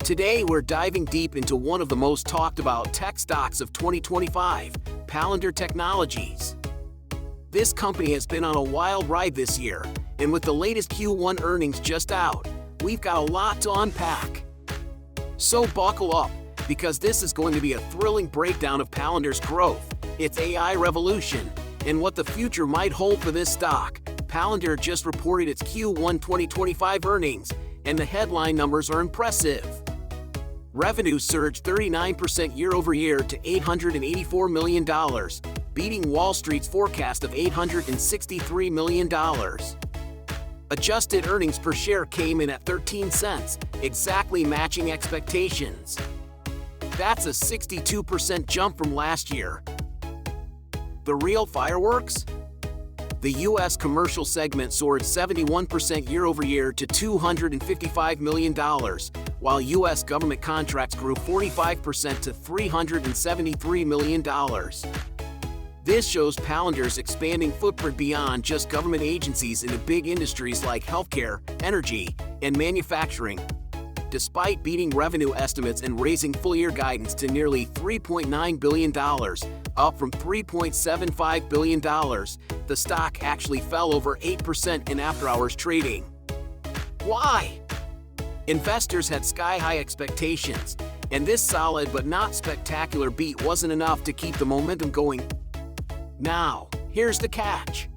Today we're diving deep into one of the most talked about tech stocks of 2025, Palantir Technologies. This company has been on a wild ride this year, and with the latest Q1 earnings just out, we've got a lot to unpack. So buckle up, because this is going to be a thrilling breakdown of Palantir's growth, its AI revolution, and what the future might hold for this stock. Palantir just reported its Q1 2025 earnings, and the headline numbers are impressive. Revenue surged 39% year-over-year to $884 million, beating Wall Street's forecast of $863 million. Adjusted earnings per share came in at 13 cents, exactly matching expectations. That's a 62% jump from last year. The real fireworks? The U.S. commercial segment soared 71% year-over-year to $255 million, while U.S. government contracts grew 45% to $373 million. This shows Palantir's expanding footprint beyond just government agencies into big industries like healthcare, energy, and manufacturing. Despite beating revenue estimates and raising full-year guidance to nearly $3.9 billion, up from $3.75 billion, the stock actually fell over 8% in after-hours trading. Why? Investors had sky-high expectations, and this solid but not spectacular beat wasn't enough to keep the momentum going. Now, here's the catch.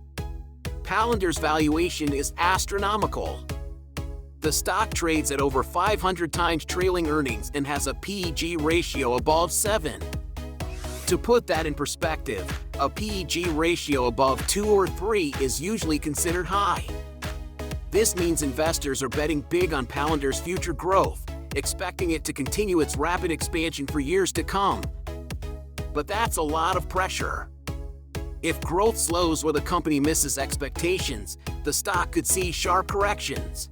Palantir's valuation is astronomical. The stock trades at over 500 times trailing earnings and has a PEG ratio above 7. To put that in perspective, a PEG ratio above 2 or 3 is usually considered high. This means investors are betting big on Palantir's future growth, expecting it to continue its rapid expansion for years to come. But that's a lot of pressure. If growth slows or the company misses expectations, the stock could see sharp corrections.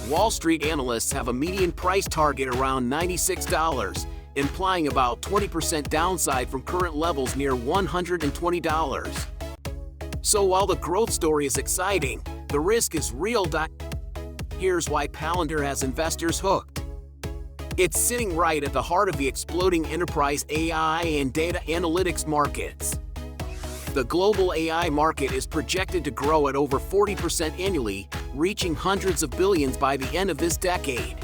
Wall Street analysts have a median price target around $96, implying about 20% downside from current levels near $120. So while the growth story is exciting, the risk is real. Here's why Palantir has investors hooked. It's sitting right at the heart of the exploding enterprise AI and data analytics markets. The global AI market is projected to grow at over 40% annually, reaching hundreds of billions by the end of this decade.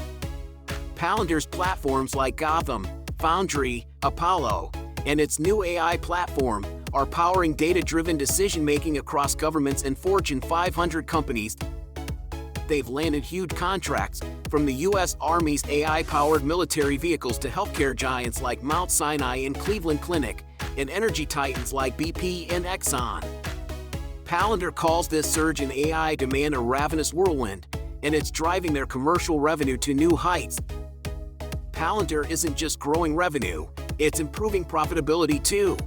Palantir's platforms like Gotham, Foundry, Apollo, and its new AI platform are powering data-driven decision-making across governments and Fortune 500 companies. They've landed huge contracts, from the U.S. Army's AI-powered military vehicles to healthcare giants like Mount Sinai and Cleveland Clinic, and energy titans like BP and Exxon. Palantir calls this surge in AI demand a ravenous whirlwind, and it's driving their commercial revenue to new heights. Palantir isn't just growing revenue, it's improving profitability too.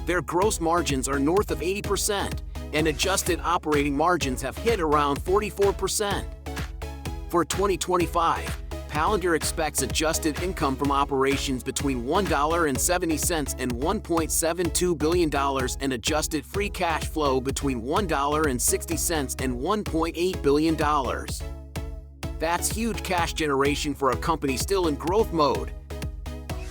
Their gross margins are north of 80%, and adjusted operating margins have hit around 44%. For 2025, Palantir expects adjusted income from operations between $1.70 and $1.72 billion and adjusted free cash flow between $1.60 and $1.8 billion. That's huge cash generation for a company still in growth mode.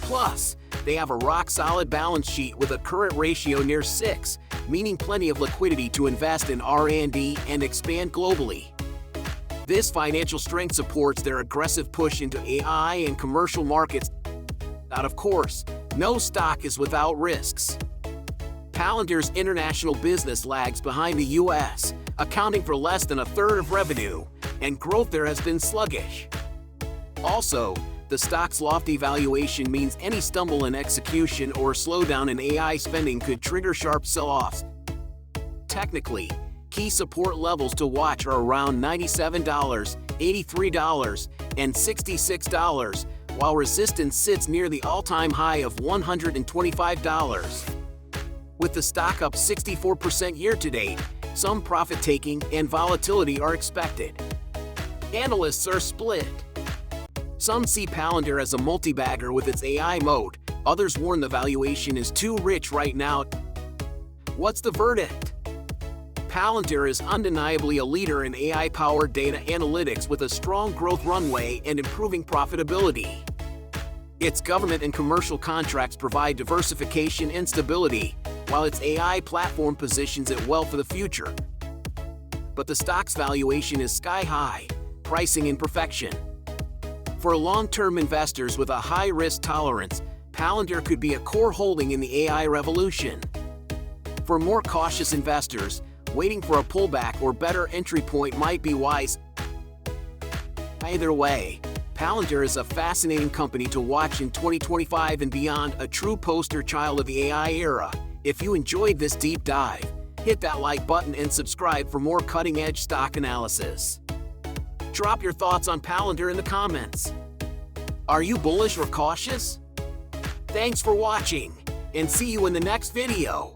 Plus, they have a rock-solid balance sheet with a current ratio near 6, meaning plenty of liquidity to invest in R&D and expand globally. This financial strength supports their aggressive push into AI and commercial markets. But of course, no stock is without risks. Palantir's international business lags behind the U.S., accounting for less than a third of revenue, and growth there has been sluggish. Also, the stock's lofty valuation means any stumble in execution or slowdown in AI spending could trigger sharp sell-offs. Technically, key support levels to watch are around $97, $83, and $66, while resistance sits near the all-time high of $125. With the stock up 64% year-to-date, some profit-taking and volatility are expected. Analysts are split. Some see Palantir as a multi-bagger with its AI moat, others warn the valuation is too rich right now. What's the verdict? Palantir is undeniably a leader in AI-powered data analytics with a strong growth runway and improving profitability. Its government and commercial contracts provide diversification and stability, while its AI platform positions it well for the future. But the stock's valuation is sky-high, pricing in perfection. For long-term investors with a high risk tolerance, Palantir could be a core holding in the AI revolution. For more cautious investors, waiting for a pullback or better entry point might be wise. Either way, Palantir is a fascinating company to watch in 2025 and beyond, a true poster child of the AI era. If you enjoyed this deep dive, hit that like button and subscribe for more cutting-edge stock analysis. Drop your thoughts on Palantir in the comments. Are you bullish or cautious? Thanks for watching, and see you in the next video.